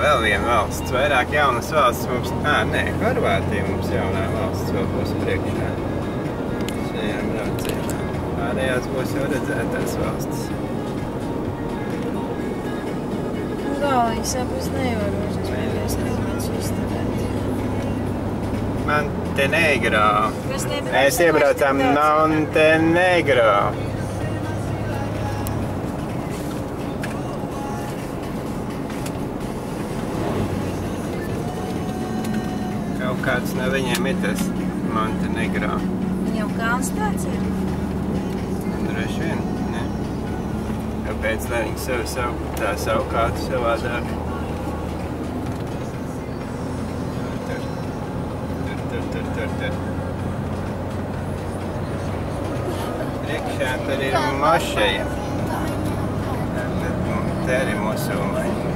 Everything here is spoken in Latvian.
Vēl viena valsts, vairāk jaunas valsts mums... Nē, Horvātija mums jaunā valsts vēl būs priekšā. Šajā braucienā. Pārējās būs jau redzētās valstis. Galvenais abas nevar uzspēlēs neviens izstāvēt. Montenegro. Mēs iebraucām Montenegro. Kaut kāds no viņiem ir tas Montenegro. Viņam kalns tāds ir? Droši vien, ne? Kāpēc, lai viņi tā saukātu savādāk? Tur. Priekšā tur ir mošeja. Te arī musulmaņi.